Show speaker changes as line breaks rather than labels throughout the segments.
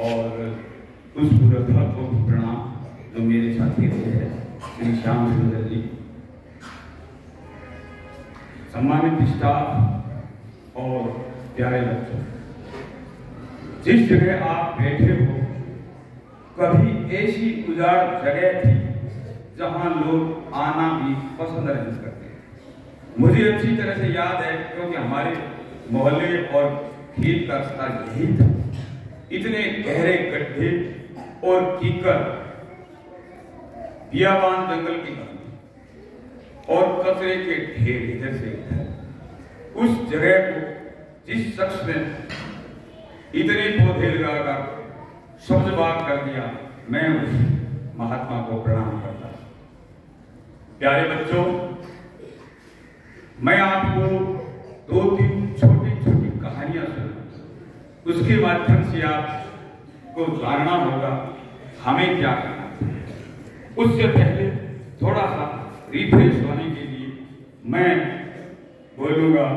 और उस बुद्धा को भी प्रणाम जो मेरे साथी रहे हैं, श्री श्याम सुंदर जी, सम्मानित स्टाफ और प्यारे बच्चों, जिस जगह आप बैठे हो कभी ऐसी उजाड़ जगह थी जहां लोग आना भी पसंद नहीं करते। मुझे अच्छी तरह से याद है क्योंकि हमारे मोहल्ले और खेत का रास्ता यही था। इतने गहरे गड्ढे और कीकर, बियाबान जंगल की कहानी और कचरे के ढेर इधर से उधर। उस जगह को जिस शख्स ने इतने पौधे लगाकर सब्ज बाग कर दिया, मैं उस महात्मा को प्रणाम करता हूं। प्यारे बच्चों, मैं आपको 2-3 छोटी छोटी कहानियां सुना, उसके माध्यम से आपको जानना होगा हमें क्या करना है। उससे पहले थोड़ा सा रिफ्रेश होने के लिए मैं बोलूंगा,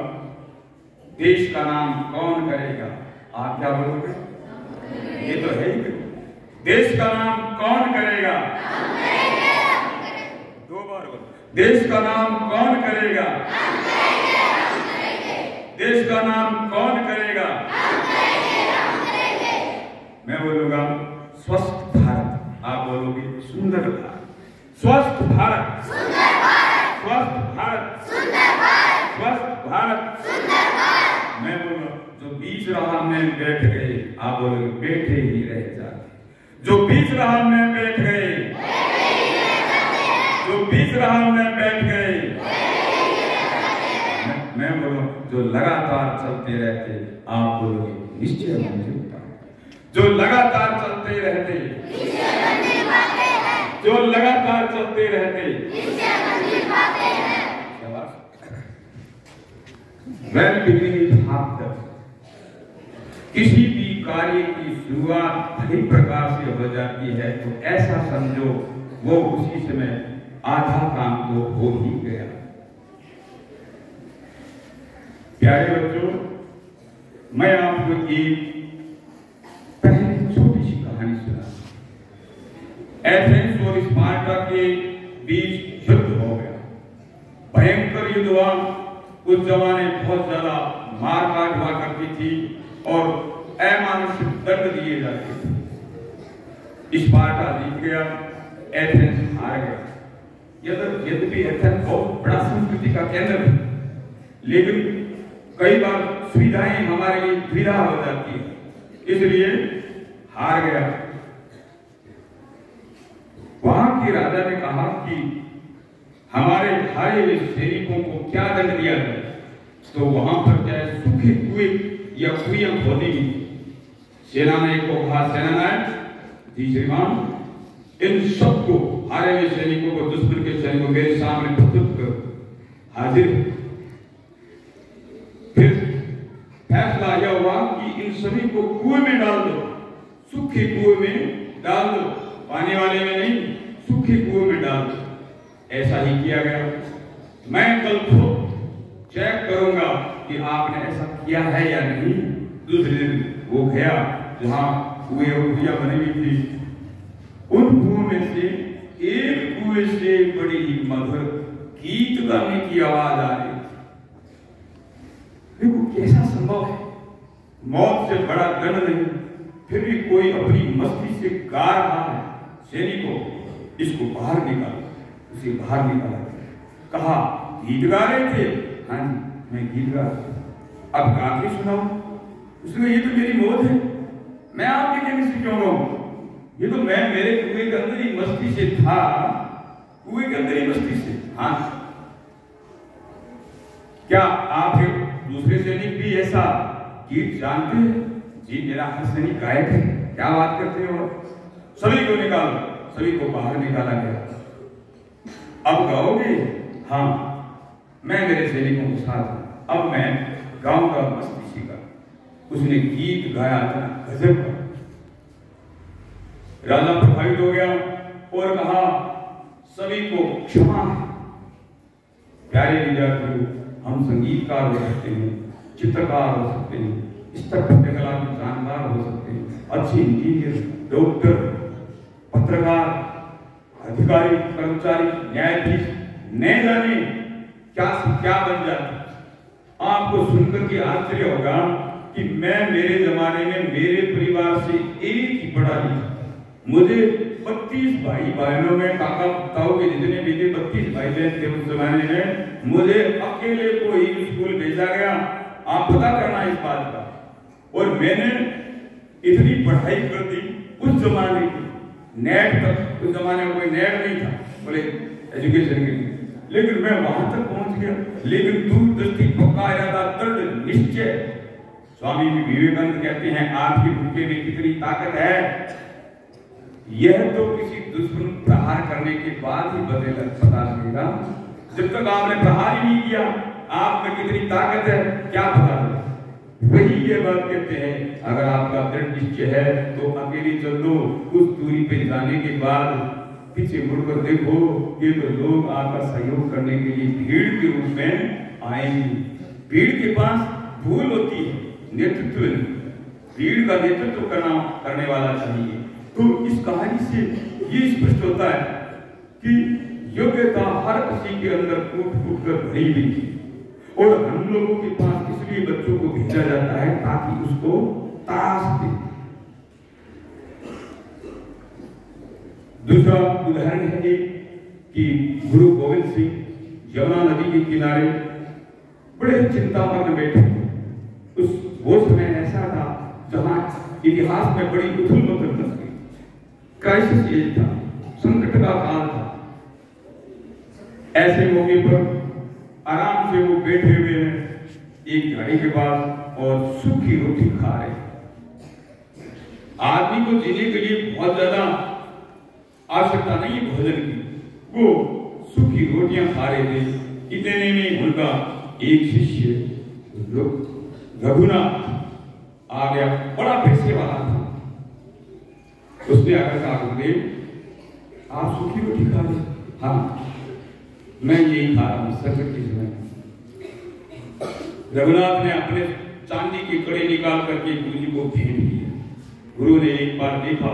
देश का नाम कौन करेगा? आप क्या बोलोगे? ये तो है ही। देश का नाम कौन करेगा? दो बार बोलो, देश का नाम कौन करेगा? देश का नाम कौन करेगा? मैं बोलूंगा स्वस्थ भारत, आप बोलोगे सुंदर भारत। स्वस्थ भारत, स्वस्थ भारत, स्वस्थ भारत। मैं बोलूंगा जो बीच राह में बैठ गए, आप बोलोगे बैठे ही रह जाते। जो बीच राह में बैठ गए, जो बीच राह में बैठ गए, मैं बोलूं जो लगातार चलते रहते, आप बोलोगे निश्चय मंजिल पाते। जो लगातार चलते रहते, जो लगातार चलते रहते, किसी भी कार्य की शुरुआत भली प्रकार से हो जाती है तो ऐसा समझो वो उसी समय आधा काम तो हो ही गया। प्यारे बच्चों, मैं आपको एक पहली छोटी सी कहानी सुना। एथेंस और स्पार्टा के बीच युद्ध हो गया, भयंकर युद्ध हुआ। उस जमाने बहुत ज्यादा मार काट हुआ करती थी और अमानुषिक दंड दिए जाते थे। स्पार्टा जीत गया, एथेंस हार गया। यद्यपि एथेंस बहुत बड़ा संस्कृति का केंद्र है, लेकिन कई बार सुविधाएं हमारे लिए दुविधा हो जाती है, इसलिए हार गया। वहां के राजा ने कहा कि हमारे हारे हुए सैनिकों को क्या दंड दिया जाए, तो वहां पर चाहे सूखे कुएं या कुएं खोदी। सेनानायक को कहा, सेनानायक जी श्रीमान, इन सबको हारे हुए सैनिकों को, दुश्मन के सैनिकों मेरे सामने प्रस्तुत करो, हाजिर। फिर फैसला यह हुआ कि इन सभी को कुएं में डाल दो, सूखे कुएं में डाल दो, पानी वाले में नहीं, सूखे कुएं में डाल दो। ऐसा ही किया गया। मैं कल को चेक करूंगा कि आपने ऐसा किया है या नहीं। दूसरे दिन वो गया जहां कुएं और कुएं बनी हुई थी। उन कुओं में से एक कुएं से बड़ी ही मधुर गीत गाने की आवाज आ रही। देखो कैसा संभव है, मौत से बड़ा दंड नहीं, फिर भी कोई अपनी मस्ती से गा रहा है। सैनिकों, इसको बाहर निकालो। उसे बाहर निकाला, कहा गीत गा रहे थे? हाँ जी, मैं गीत गा रहा था। अब गा के सुनाओ। उसने, ये तो मेरी मौत है, मैं आपके कहने से क्यों गाऊं? ये तो मैं मेरे कुएं के अंदर ही मस्ती से था, कुएं के अंदर ही मस्ती से। हाँ, क्या आप दूसरे सैनिक भी ऐसा गीत जानते हैं? जी मेरा हर सैनिक गायक है। क्या बात करते हो? सभी को निकालो। सभी को बाहर निकाला गया। अब गाओगे? हाँ, मैं मेरे सैनिकों के साथ अब मैं गाऊंगा मस्ती सीखा। उसने गीत गाया था गजब का। राजा प्रभावित हो गया और कहा सभी को क्षमा है। प्यारे विद्यार्थियों, हम संगीतकार हो सकते हैं, चित्रकार हो सकते हैं, स्तपत्यकला के जानकार हो सकते हैं, अच्छे इंजीनियर, डॉक्टर, पत्रकार, अधिकारी, कर्मचारी, न्यायाधीश न जाने क्या से क्या बन जाते। आपको सुनकर के आश्चर्य होगा कि मैं मेरे जमाने में मेरे परिवार से एक ही पढ़ा लिखा, मुझे 32 भाई बहनों में काका ताऊ के जितने भी थे 32 भाई बहन थे उस जमाने में, मुझे अकेले को ही स्कूल भेजा गया। आप पता करना इस बात का। और मैंने इतनी पढ़ाई कर दी उस जमाने की, नेट तक, उस जमाने में कोई नेट नहीं था बोले एजुकेशन के लिए, लेकिन मैं वहां तक पहुंच गया। लेकिन दूरदृष्टि, पक्का इरादा, दृढ़ निश्चय। स्वामी विवेकानंद कहते हैं आपके भूखे में कितनी ताकत है, यह तो किसी दुश्मन प्रहार करने के बाद ही पता लगेगा। जब तक आपने प्रहार ही नहीं किया आप में कितनी ताकत है क्या पता लगेगा। वही ये बात कहते हैं, अगर आपका दृढ़ निश्चय है तो अकेले चल दो, उस दूरी पे जाने के बाद पीछे मुड़कर देखो ये तो लोग आपका सहयोग करने के लिए भीड़ के रूप में आएंगे। भीड़ के पास भूल होती है, नेतृत्व नहीं, भीड़ का नेतृत्व करने वाला चाहिए। तो इस कहानी से ये स्पष्ट होता है कि योग्यता हर किसी के अंदर कूट कूट कर भरी हुई थी, और हम लोगों के पास इसलिए बच्चों को भेजा जाता है ताकि उसको तराश दे। दूसरा उदाहरण है कि गुरु गोविंद सिंह यमुना नदी के किनारे बड़े चिंतामग्न बैठे। वो समय ऐसा था जहां इतिहास में बड़ी उथल पुथल मच गई, क्राइसिस एज था, संकट का काल था। ऐसे मौके पर आराम से वो बैठे हुए हैं एक झाड़ी के पास और सूखी रोटी खा रहे। आदमी को जीने के लिए बहुत ज्यादा आवश्यकता नहीं है भोजन की, वो सूखी रोटियां खा रहे थे। इतने में उनका एक शिष्य रघुनाथ आ गया, बड़ा पैसे वाला था। उसने आकर कहा गुरुदेव आप सूखी रोटी खा रहे? हाँ मैं यही खा रहा हूं संकट के समय। रघुनाथ ने अपने चांदी के कड़े निकाल करके गुरु जी को भेंट किया। गुरु ने एक बार देखा,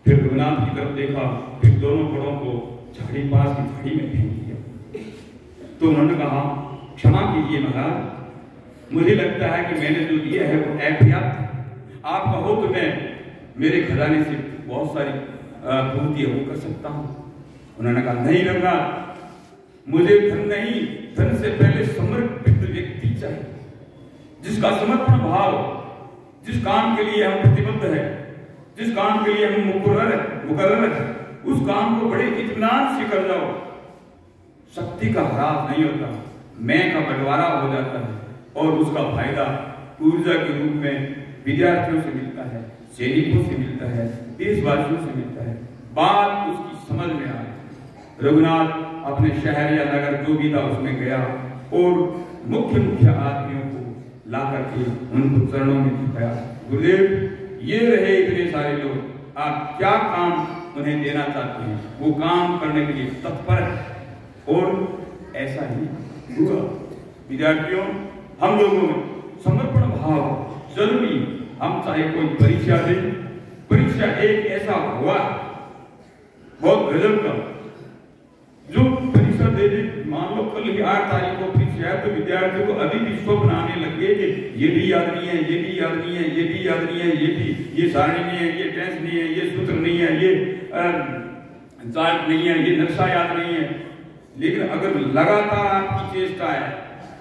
फिर रघुनाथ की तरफ देखा, फिर दोनों कड़ों को झाड़ी पास की झाड़ी में फेंक दिया। तो उन्होंने कहा क्षमा कीजिए महाराज, मुझे लगता है कि मैंने जो दिया है वो अपर्याप्त, आप कहो तो मैं मेरे खजाने से बहुत सारी पूर्तियां वो कर सकता हूं। उन्होंने कहा नहीं रघुनाथ, मुझे धन नहीं, धन से पहले समर्पित व्यक्ति चाहिए, जिसका समर्पण भाव, जिस काम के लिए हम प्रतिबद्ध है, जिस काम के लिए हम मुकर्रर है, उस काम को बड़े इत्मीनान से कर जाओ। शक्ति का ह्रास नहीं होता, मैं का बंटवारा हो जाता है, और उसका फायदा ऊर्जा के रूप में विद्यार्थियों से मिलता है, सैनिकों से मिलता है, देशवासियों से मिलता है। बात उसकी समझ में आई। रघुनाथ अपने शहर या नगर जो भी था उसमें गया और मुख्य मुख्य आदमियों को ला करके उनको चरणों में झुकाया। गुरुदेव ये रहे इतने सारे लोग, आप क्या काम उन्हें देना चाहते हैं, वो काम करने के लिए तत्पर है। और ऐसा ही हुआ। विद्यार्थियों, हम लोगों में समर्पण भाव जरूरी। हम चाहे कोई परीक्षा दे, परीक्षा एक ऐसा हुआ बहुत गजब का, जो परीक्षा दे दे, मान लो कल 8 तारीख को परीक्षा है, तो विद्यार्थियों को अभी भी स्वप्न आने लगे कि ये भी याद नहीं है, ये भी याद नहीं है, ये भी याद नहीं है, ये सारणी नहीं है, ये टेंस नहीं है, ये सूत्र नहीं है, ये चार्ट नहीं है, ये नक्शा याद नहीं है। लेकिन अगर लगातार आपकी चेष्टा है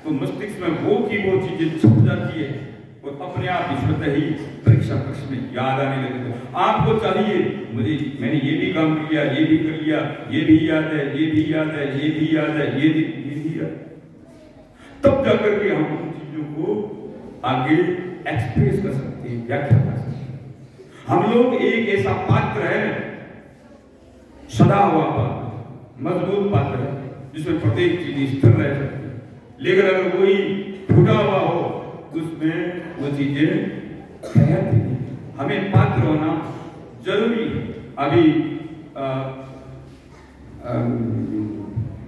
तो मस्तिष्क में वो की वो चीजें छप जाती है और अपने आप स्वतः ही परीक्षा कक्ष में याद आने लगेगा। आपको चाहिए मैंने ये भी काम किया, ये भी कर लिया, ये भी याद है, ये भी याद है, ये भी याद है, ये भी याद, तब जाकर के हम उन चीजों को आगे एक्सप्रेस कर सकते हैं, व्याख्या कर सकते हैं। हम लोग एक ऐसा पात्र है, सदा हुआ पात्र, मजबूत पात्र है, जिसमें प्रत्येक चीज स्थिर रह सकती है। लेकिन अगर कोई टूटा हुआ हो उसमें वो चीजें ठहरती नहीं। हमें पात्र होना जरूरी है। अभी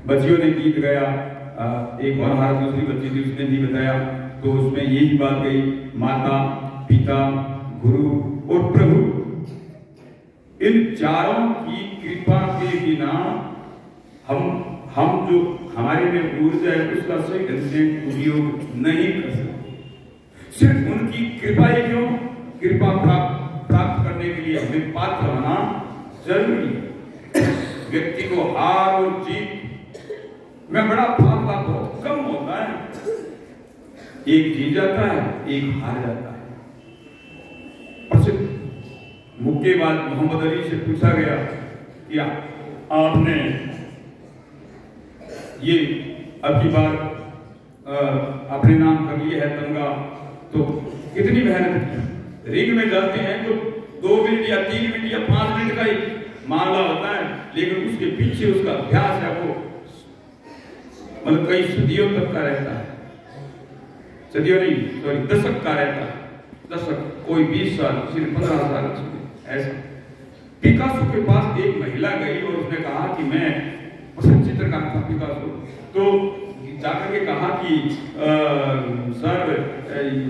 बच्चियों ने गीत गाया, एक और हमारी दूसरी बच्ची थी उसने भी बताया, तो उसमें यही बात गई, माता पिता गुरु और प्रभु, इन चारों की कृपा के बिना हम जो हमारे में ऊर्जा है उसका सही ढंग से उपयोग नहीं कर सकते। सिर्फ उनकी कृपा ही क्यों, कृपा प्राप्त करने के लिए हमें पात्र होना जरूरी है। व्यक्ति को हार और जीत में बड़ा फासला बहुत कम होता है। एक जीत जाता है, एक हार जाता है। प्रसिद्ध मुक्केबाज मोहम्मद अली से पूछा गया कि आपने ये अब की बार अपने नाम कर लिया है तमगा, तो कितनी मेहनत की। रिंग में जाते हैं तो 2 मिनट या 3 मिनट या 5 मिनट का ही मामला होता है, लेकिन उसके पीछे उसका अभ्यास है वो मतलब कई सदियों तक का रहता है। सदियों नहीं, सॉरी, दशक का रहता है। दशक, कोई 20 साल, किसी ने 15 साल, ऐसा। पिकासो के पास एक महिला गई और उसने कहा कि मैं पसंद चित्रकार था पिकासो, तो जाकर के कहा कि सर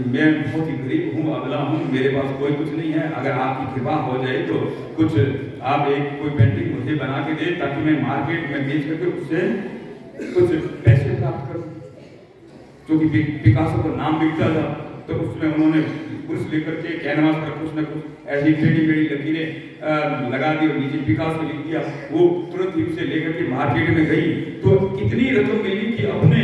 मैं बहुत ही गरीब हूँ, अबला हूँ, मेरे पास कोई कुछ नहीं है, अगर आपकी कृपा हो जाए तो कुछ आप कोई पेंटिंग मुझे बना के दे ताकि मैं मार्केट में बेच करके उससे कुछ पैसे प्राप्त करूँ। क्योंकि पिकासो का नाम बिकता था, तो उसमें उन्होंने ब्रश लेकर के कैनवास पर कुछ न कुछ ऐसी टेढ़ी मेढ़ी लकीरें लगा दी और नीचे पिकासो लिख दिया। वो तुरंत ही उसे लेकर के मार्केट में गई तो इतनी रकम मिली कि अपने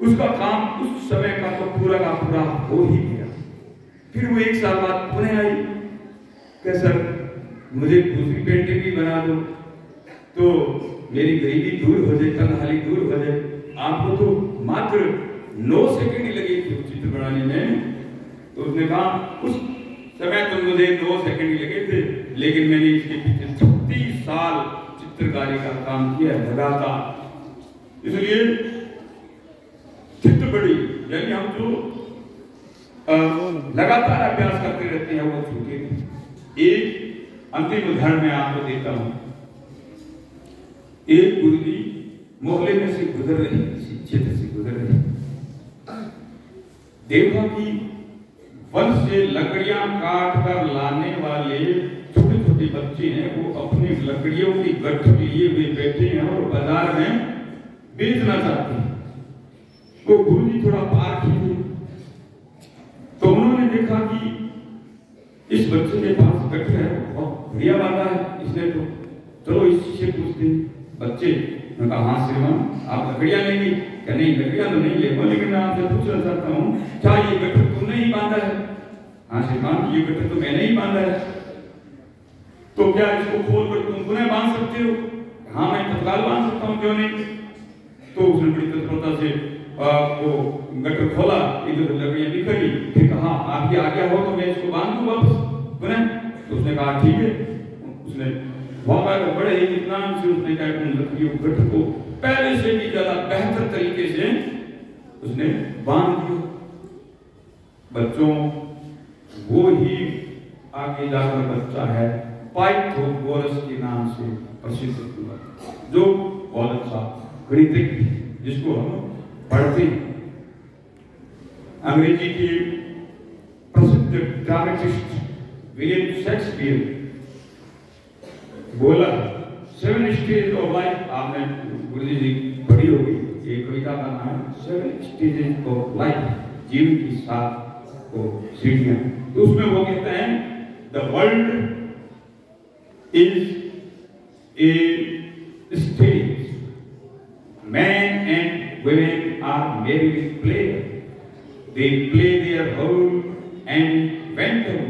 उसका काम उस समय का तो पूरा का पूरा हो ही गया। फिर वो 1 साल बाद पुनः आई कि सर मुझे दूसरी पेंटिंग भी बना दो तो मेरी गरीबी दूर हो जाए, तन्हाई दूर हो जाए। आपको तो मात्र 9 सेकंड ही लगे थे चित्र बनाने में। तो उसने कहा उस समय तो मुझे 9 सेकंड ही लगे थे, लेकिन मैंने इसके पीछे 36 साल चित्रकारी का काम किया लगातार। इसलिए चित्र बड़ी, यानी हम जो लगातार अभ्यास करते रहते हैं वो छूटे नहीं। एक अंतिम उदाहरण मैं आपको देता हूं। एक गुरुजी मोहल्ले में से गुजर रही, क्षेत्र से गुजर रही, देखा कि वन से लकड़ियां काट कर लाने वाले छोटे छोटे बच्चे हैं, वो अपनी लकड़ियों की गठरी लिए हुए बैठे हैं और बाजार में बेचना चाहते हैं। वो गुरुजी थोड़ा पार किए तो उन्होंने देखा कि इस बच्चे के पास गठर है, बहुत बढ़िया बात है, इसने तो चलो इसी से पूछते हैं। बच्चे ने कहा हाँ श्रीमान आप लकड़ियां लेंगे? क्या नहीं लकड़ियां तो नहीं लेंगे, लेकिन मैं आपसे पूछना चाहता हूँ क्या ये गठर तुमने ही बांधा है? हाँ श्रीमान ये गठर तो मैंने ही बांधा है। तो क्या इसको खोल कर तुम पुनः बांध सकते हो? हाँ मैं तत्काल बांध सकता हूँ, क्यों नहीं? तो उसने बड़ी तत्परता से वो गठर खोला, इधर लकड़ियां निकली, फिर कहा आपकी आज्ञा हो तो मैं इसको बांध दूं वापस पुनः। तो उसने कहा ठीक है। उसने बड़े ही इत्मीनान से उसने कहा उन लकड़ियों गठर को पहले से भी ज्यादा बेहतर तरीके से उसने बांध दिया। बच्चों वो ही आगे जाकर बच्चा है पाइथागोरस के नाम से प्रसिद्ध हुआ, जो बहुत अच्छा गणितज्ञ जिसको हम पढ़ते हैं। अंग्रेजी के प्रसिद्ध ड्रामेटिस्ट विलियम शेक्सपियर बोला 7 स्टेज ऑफ लाइफ, आपने गुरुजी जी पढ़ी होगी, एक कविता का नाम है 7 स्टेजेस ऑफ लाइफ, जीवन की 7 सीढ़ियां। तो उसमें वो कहते हैं the world is a stage, man and women are merely player, they play their role and went away.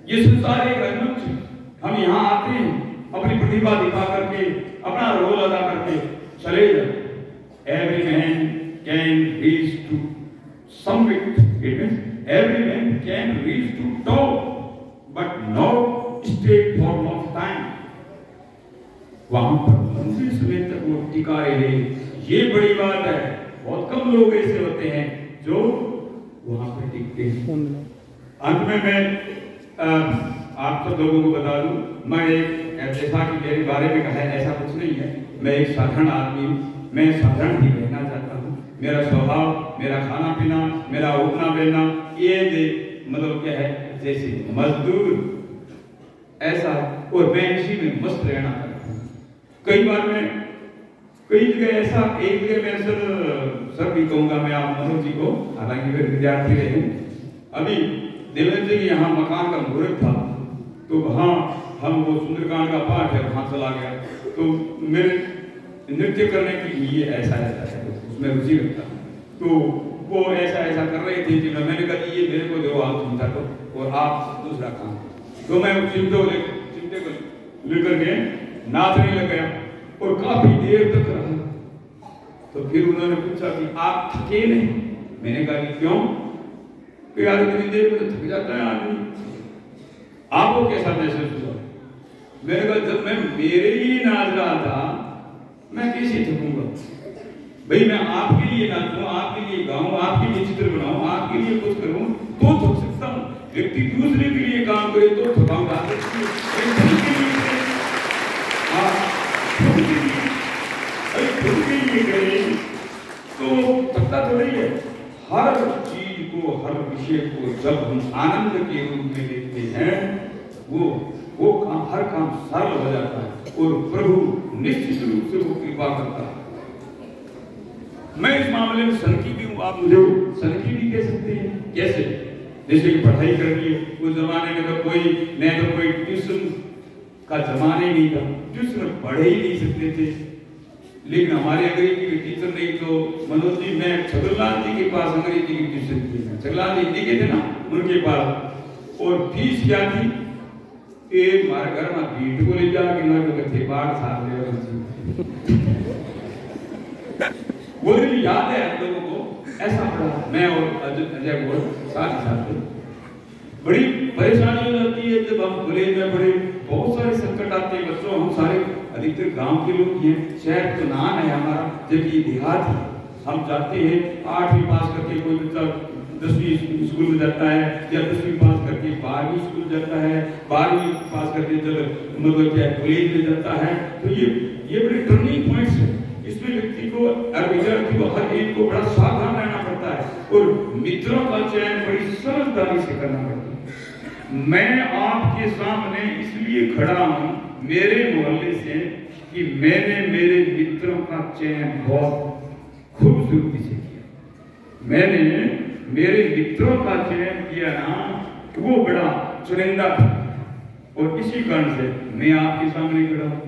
ये संसार एक रंगमंच है, हम यहाँ आते हैं अपनी प्रतिभा दिखा करके अपना रोल अदा करके चले जाते। Every man can reach to summit, it means every man can reach to top but no stay for long time. वहां पर लंबे समय तक वो टिका रहे, ये बड़ी बात है। बहुत कम लोग ऐसे होते हैं जो वहां पर टिकते हैं। अंत में मैं आप सब लोगों को बता दूं, मैं एक जैसा कि मेरे बारे में कहा है ऐसा कुछ नहीं है, मैं एक साधारण आदमी हूँ, मैं साधारण ही रहना चाहता हूँ। मेरा स्वभाव, मेरा खाना पीना, मेरा उठना बैठना, ये मतलब क्या है, जैसे मजदूर ऐसा, और मैं इसी में मस्त रहना चाहता हूँ। कई बार मैं कई जगह ऐसा, एक जगह मैं सर भी कहूँगा मैं आप मनोज जी को, हालांकि वे विद्यार्थी रहे, अभी देवेंद्र जी यहाँ मकान का मुहूर्त था, तो वहाँ हम वो सुंदरकांड का पाठ है वहाँ चला गया, तो मेरे नृत्य करने के लिए ऐसा ऐसा है उसमें रुचि रखता, तो वो ऐसा ऐसा कर रहे थे कि मैंने कहा ये मेरे को दो आप चिंता को और आप दूसरा काम, तो मैं चिमटे को लेकर के नाचने लग गया और काफी देर तक रहा। तो फिर उन्होंने पूछा कि आप थके नहीं? मैंने कहा कि क्यों? कि यार इतनी देर में थक जाता है आदमी। आपको कैसा महसूस हुआ? मैंने कहा जब मैं मेरे लिए नाच रहा था मैं कैसे थकूंगा भाई, मैं आपके लिए नाचूं, आपके लिए गाऊं, आपके लिए चित्र बनाऊं, आपके लिए कुछ करूं तो थक सकता हूं। व्यक्ति दूसरे के लिए काम करे तो थकाऊंगा, तो थकता तो नहीं है। हर चीज को, हर विषय को जब हम आनंद के रूप में देखते हैं, वो काम, हर काम सरल हो जाता है और प्रभु निश्चित रूप से वो कृपा करता है। मैं इस मामले में सनकी भी हूँ, आप मुझे सनकी भी कह सकते हैं। कैसे? जैसे कि पढ़ाई करनी है, उस जमाने में तो कोई ट्यूशन का जमाना ही नहीं था, ट्यूशन पढ़ ही नहीं सकते थे। लेकिन हमारे अंग्रेजी के टीचर नहीं, तो मनोज जी मैं छगनलाल जी के पास अंग्रेजी की ट्यूशन की, छगनलाल जी हिंदी के थे ना, उनके पास। और फीस क्या थी? एक हमारे घर में भीट को ले जाके ना थे बाढ़ साथ ले वो दिन याद है हम लोगों को, ऐसा पढ़ा मैं और अजय बोल साथ बड़ी परेशानी हो जाती है जब हम कॉलेज में पढ़े, बहुत सारे संकट आते हैं बच्चों। हम सारे अधिकतर गांव के लोग हैं, शहर तो नाम है हमारा, जबकि देहात है। हम जाते हैं 8वीं पास करके, कोई बच्चा 10वीं स्कूल में जाता है, या 10वीं पास करके 12वीं स्कूल जाता है, 12वीं पास करके जब मतलब क्या कॉलेज में जाता है। तो ये बड़े टर्निंग पॉइंट्स है। इसमें व्यक्ति को, विद्यार्थी को, हर एक को बड़ा सावधान रहना पड़ता है और मित्रों का चयन बड़ी समझदारी से करना पड़ता है। मैं आपके सामने इसलिए खड़ा हूं मेरे मोहल्ले से कि मैंने मेरे मित्रों का चयन बहुत खूबसूरती से किया। मैंने मेरे मित्रों का चयन किया ना, वो बड़ा चुनिंदा था और इसी कारण से मैं आपके सामने खड़ा हूं,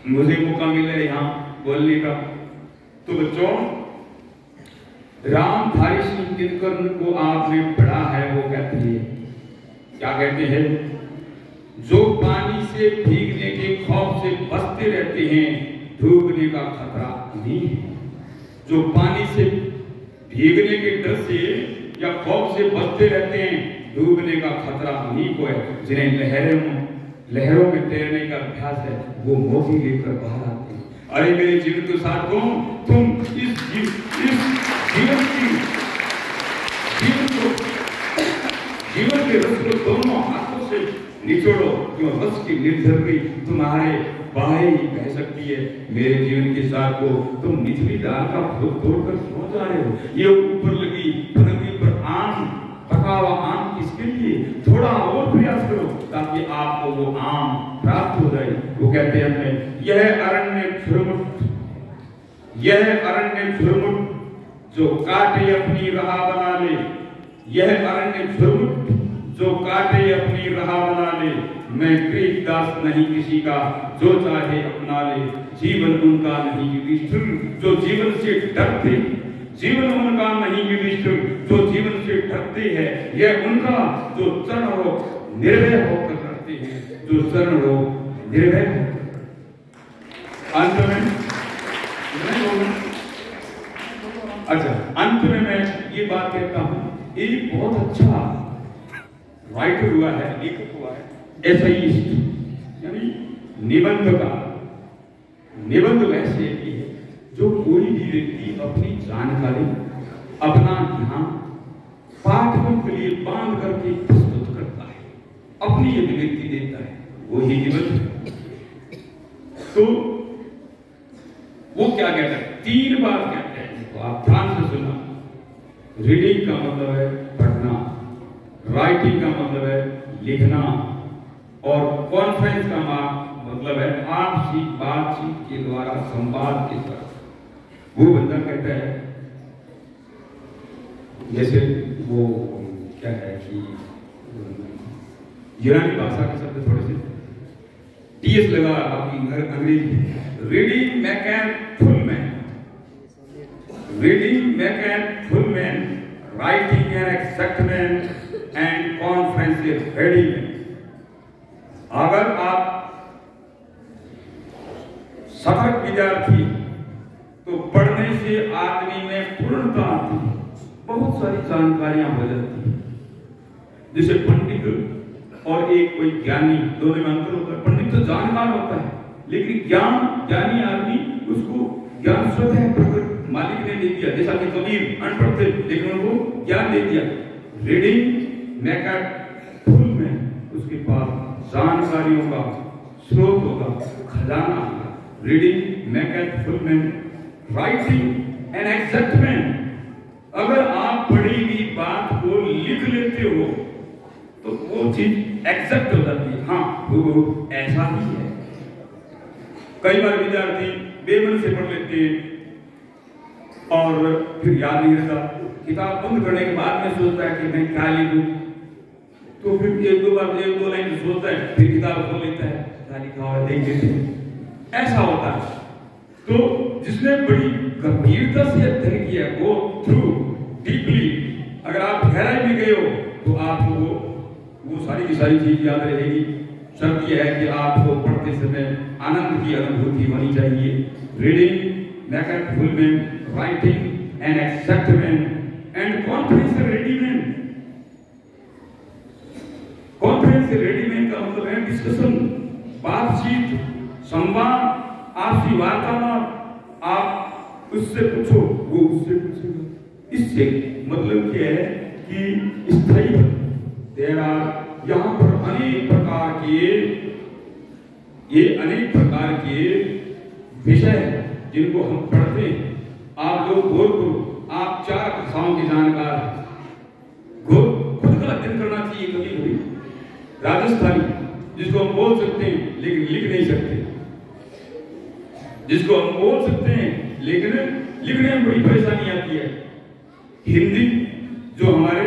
मुझे मौका मिला यहाँ बोलने का। तो बच्चों, रामधारी सिंह दिनकर को आपने पढ़ा है, वो कहते हैं, क्या कहते हैं? जो पानी से भीगने के खौफ से बचते रहते हैं डूबने का खतरा नहीं है। जो पानी से भीगने के डर से या खौफ से बचते रहते हैं डूबने का खतरा नहीं को है। जिन्हें लहरों में तैरने का अभ्यास है वो मोती लेकर बाहर आते हैं। अरे मेरे जीवन के साथियों, तुम इस जीवन के रस को दोनों हाथों से निचोड़ो, क्यों रस की निर्झरनी तुम्हारे बाहें ही बह सकती है। मेरे जीवन के साथ को तुम निचली दाल का फूल तोड़कर क्यों जा रहे हो? ये ऊपर लगी पनगी पर आम, पका हुआ आम किसके लिए? थोड़ा और प्रयास करो ताकि आपको वो आम प्राप्त हो जाए। वो कहते हैं यह अरण्य झुरमुट जो काटे अपनी राह बना ले, यह अरण्य झुरमुट जो काटे अपनी राह बना ले। मैं कृतदास नहीं किसी का, जो चाहे अपना ले। जीवन उनका नहीं युधिष्ठिर जो जीवन से डरते, जीवन उनका नहीं युधिष्ठिर जो जीवन से डरते हैं। यह उनका जो चरण निर्भय होकर करते हैं, जो चरण निर्भय होकर। अंत में अंत में मैं ये बात कहता हूं, एक बहुत अच्छा राइटर हुआ है, लेखक हुआ है, एसेइस्ट, यानी निबंध वैसे भी है जो कोई भी व्यक्ति अपनी जानकारी, अपना ध्यान पाठकों के लिए बांध करके प्रस्तुत करता है, अपनी अभिव्यक्ति देता है, वो ही निबंध। तो वो क्या कहता है? 3 बार कहते हैं, तो आप ध्यान से सुना। रीडिंग का मतलब है पढ़ना, राइटिंग का मतलब है लिखना, और कॉन्फ्रेंस का मतलब है आपसी बातचीत के द्वारा संवाद के द्वारा। वो बंदा कहता है, जैसे वो क्या है कि यूनानी भाषा के शब्द थोड़े से टीएस लगा आपकी अंग्रेजी। Reading make an full man, reading make an full man, writing an exact man, and conference A ready man. अगर आप सतर्क विद्यार्थी तो पढ़ने से आदमी में पूर्णता आती है, बहुत सारी जानकारियां हो जाती हैं। जैसे पंडित और एक कोई ज्ञानी, दोनों में अंतर होता है। पंडित तो जानकार होता है, लेकिन ज्ञानी आदमी उसको ज्ञान स्वतः प्रकट मालिक ने दे दिया। जैसा कि कबीर अनपढ़ थे लेकिन उनको ज्ञान दे दिया। Reading make a full man, उसके पास जानकारियों का स्रोत होगा, खजाना होगा। Reading make a full man, writing an exact man. अगर आप पढ़ी हुई बात को लिख लेते हो तो वो चीज एग्जैक्ट हो जाती है। हाँ, वो ऐसा ही है। कई बार विद्यार्थी बेमन से पढ़ लेते हैं और फिर याद नहीं रहता। किताब बंद करने के बाद में सोचता है कि मैं क्या लिखूं, तो फिर एक दो लाइन सोचता है, फिर किताब खोल लेता है, क्या लिखा हुआ देख लेते हैं। ऐसा होता है। तो जिसने बड़ी गंभीरता से अध्ययन किया, गो थ्रू डीपली, अगर आप गहराई में गए हो तो आपको वो सारी की सारी चीज याद रहेगी। शर्त यह है कि आपको पढ़ते समय आनंद की अनुभूति होनी चाहिए। Reading make a full man, writing an exact man, and conference ready man. Conference ready man का मतलब है डिस्कशन, बातचीत, संवाद, आपसी वार्तालाप। आप उससे पूछो, वो उससे पूछेगा। इससे मतलब क्या है कि स्थायी तेरा यहाँ पर अनेक प्रकार के विषय हैं जिनको हम पढ़ते हैं। आप लोग गौर करो, आप 4 भाषाओं के जानकार हैं। खुद का अध्ययन करना चाहिए कभी कभी। राजस्थानी, जिसको हम बोल सकते हैं लेकिन लिख नहीं सकते, जिसको हम बोल सकते हैं लेकिन लिखने में बड़ी परेशानी आती है। हिंदी, जो हमारे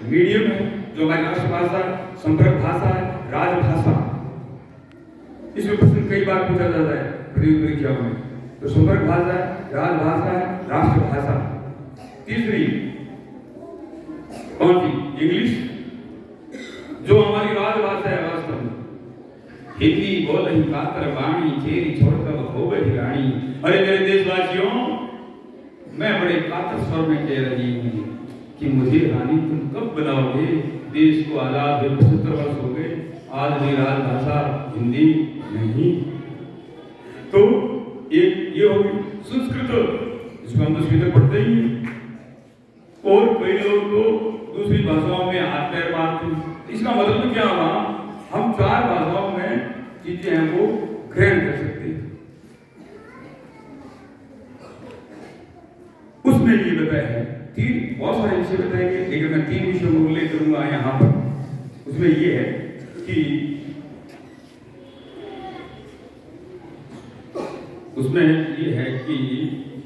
मीडियम है, जो हमारी राष्ट्रभाषा, संपर्क भाषा है, राजभाषा। इसमें प्रश्न कई बार पूछा जाता है प्रतियोगी परीक्षाओं में। तो संपर्क भाषा है, राजभाषा है, राष्ट्रभाषा। तीसरी कौन सी? इंग्लिश, जो हमारी राजभाषा है वास्तव में। हिंदी बोल रही कातर वाणी, चेरी छोड़कर हो गई रानी। अरे मेरे देशवासियों, मैं बड़े कातर स्वर में कह रही हूँ कि मुझे रानी तुम कब बनाओगे? देश को आजाद 75 वर्ष हो गए, आज भी राजभाषा हिंदी नहीं। तो एक ये होगी संस्कृत, जिसको हम संस्कृत पढ़ते ही हैं। और कई लोग तो दूसरी भाषाओं में हाथ पैर मारते हैं। इसका मतलब क्या हुआ? हम 4 भाषाओं में चीजें हैं वो ग्रहण कर सकते हैं। उसमें ये बताया है, 3 बहुत सारे विषय बताएंगे, लेकिन मैं 3 विषयों को उल्लेख करूंगा यहाँ पर। उसमें ये है कि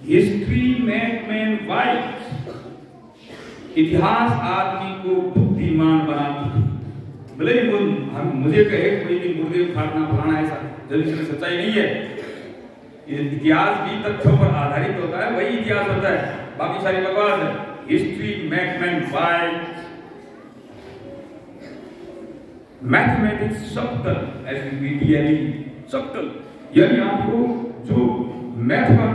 हिस्ट्री मेक मैन वाइज, इतिहास आदमी को बुद्धिमान बनाती है। भले ही मुझे कहे कोई भी मुर्दे उखाड़ना फलाना, ऐसा जल्दी से सच्चाई नहीं है। इतिहास भी तथ्यों पर आधारित होता है, वही इतिहास होता है, बाकी सारी बकवास है। History make man wise, mathematics subtle, subtle, यानी आपको जो मैथ का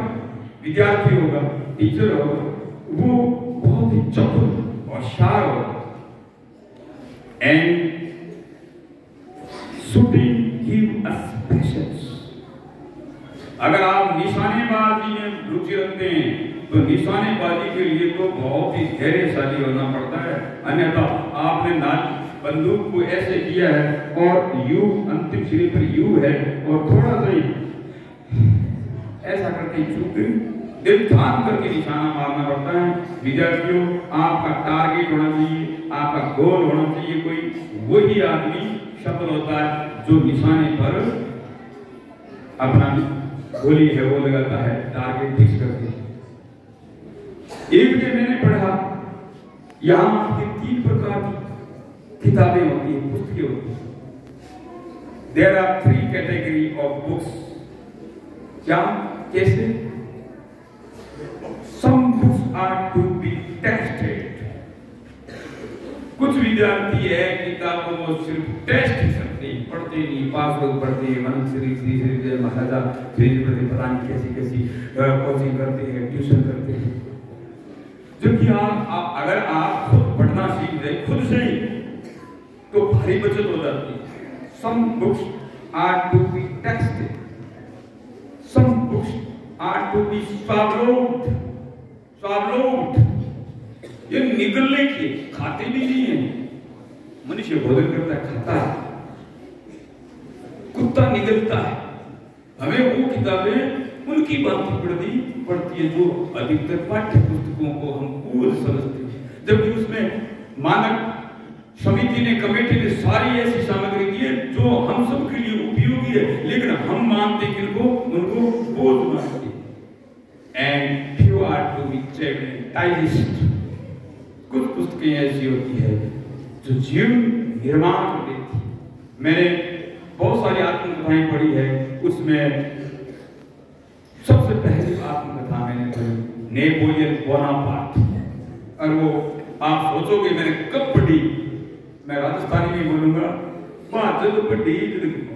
विद्यार्थी होगा, टीचर होगा, वो बहुत ही चतुर और शार होगा। And shooting give us patience. अगर आप निशानेबाजी में रुचि रखते हैं तो निशानेबाजी के लिए तो बहुत ही धैर्यशाली होना पड़ता है, अन्यथा आपने बंदूक को ऐसे किया है और यू अंतिम सिरे पर यू है और थोड़ा सा ही ऐसा करके चूक दिल ध्यान करके निशाना मारना पड़ता है। विद्यार्थियों, आपका टारगेट होना चाहिए आपका गोल होना चाहिए, कोई वही आदमी सफल होता है जो निशाने पर अपना गोली है वो लगाता है, टारगेट फिक्स करके। एक दिन मैंने पढ़ा यहाँ की 3 प्रकार की किताबें होती है, पुस्तकें होती है। There are 3 category of books. क्या कैसे? Some books are to be tested. कुछ विद्यार्थी है किताबों को सिर्फ टेस्ट करते हैं, पढ़ते नहीं, पास लोग पढ़ते हैं, मन सीरीज महाराजा सीरीज पढ़ते, पता नहीं कैसी कैसी कोचिंग करते हैं, ट्यूशन करते हैं। जबकि अगर आप खुद पढ़ना सीख जाए खुद से ही तो भारी बचत हो जाती है। Some books are to be tested. Some books are to be swallowed. Swallowed. ये निगलने के खाते भी नहीं है। मनुष्य भोजन करता है, खाता है, कुत्ता निगलता है। हमें वो किताबें उनकी बातें पढ़ती है जो अधिकतर पाठ्य पुस्तकों को हम पूर्ण समझते हैं, जबकि उसमें मानक समिति ने, कमेटी ने सारी ऐसी सामग्री दी है जो हम सबके लिए उपयोगी है, लेकिन हम मानते कि उनको बोझ मानते हैं। And few are to be digest. कुछ पुस्तकें ऐसी होती है जो जीवन निर्माण कर देती है। मैंने बहुत सारी आत्मकथाएं पढ़ी है, उसमें सबसे पहली आत्मकथा मैंने पढ़ी नेपोलियन बोनापार्ट। और वो आप सोचोगे मैंने कब पढ़ी, मैं राजस्थानी में बोलूंगा, जब पढ़ी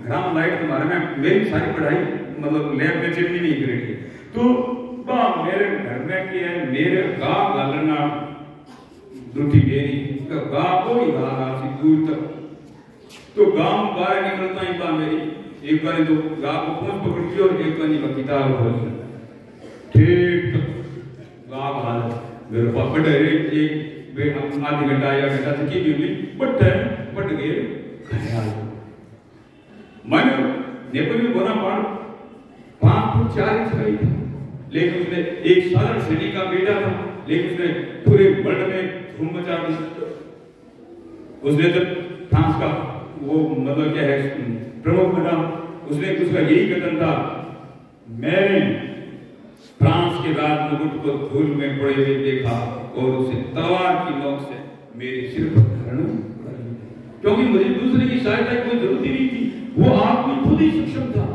ग्राम लाइट तुम्हारे में मेरी सारी पढ़ाई मतलब लैब में चिमनी नहीं करेगी तो मेरे घर में क्या है, मेरे गाँव गालना दूठी मेरी गाँव को ही सी दूर तक तो गाँव बाहर निकलता ही बा मेरी एक बार तो गाँव को पहुंच पकड़ती और एक बार किताब खोल ठीक गाँव हाल मेरे पापा एक आधी घंटा या घंटा से की भी बट गए मैंने नेपोलियन बोनापार्ट 5 फुट 4 इंच का ही था, लेकिन उसने एक साधारण सैनिक का बेटा था, लेकिन उसने पूरे वर्ल्ड में धूम मचा दी। उसने जब फ्रांस का वो मतलब क्या है प्रमुख बना, उसने उसका यही कथन था, मैंने फ्रांस के राज मुकुट को धूल में पड़े हुए देखा और उसे तलवार की नोक से मेरे सिर पर धारण कर लिया, क्योंकि मुझे दूसरे की सहायता की कोई जरूरत ही नहीं थी। वो आदमी खुद ही सक्षम था,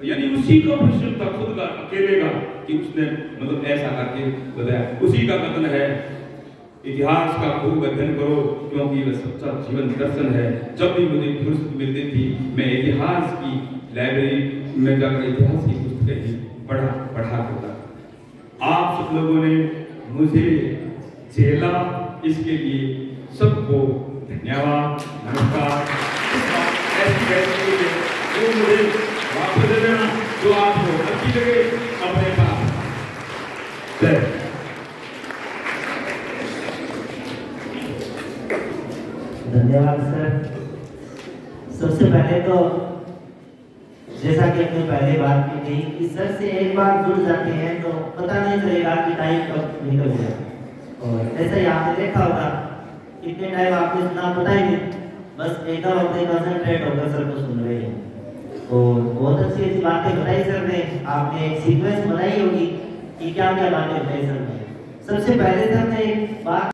यानी उसी का परिश्रम था खुद का अकेले का कि उसने मतलब ऐसा करके बताया। उसी का कथन है इतिहास का खूब अध्ययन करो क्योंकि वह सच्चा जीवन दर्शन है। जब भी मुझे फुर्सत मिलती थी मैं इतिहास की लाइब्रेरी में जाकर इतिहास की पुस्तकें ही पढ़ा करता। आप सब लोगों ने मुझे झेला, इसके लिए सबको धन्यवाद, नमस्कार। जो मुझे वापस दे देना जो आपको अच्छी लगे अपने पास।
धन्यवाद सर। सबसे पहले तो जैसा कि हमने पहले बात की थी कि सर से एक बार जुड़ जाते हैं तो पता नहीं चलेगा कि टाइम कब निकल जाए, और ऐसा ही आपने देखा होगा कितने टाइम आपने सुना पता ही नहीं, बस एकदम अपने कंसंट्रेट होकर सर को सुन रहे हैं। तो बहुत अच्छी अच्छी बातें बताई सर ने, आपने एक सीक्वेंस बनाई होगी कि क्या क्या बातें बताई सर ने। सबसे पहले सर ने एक बात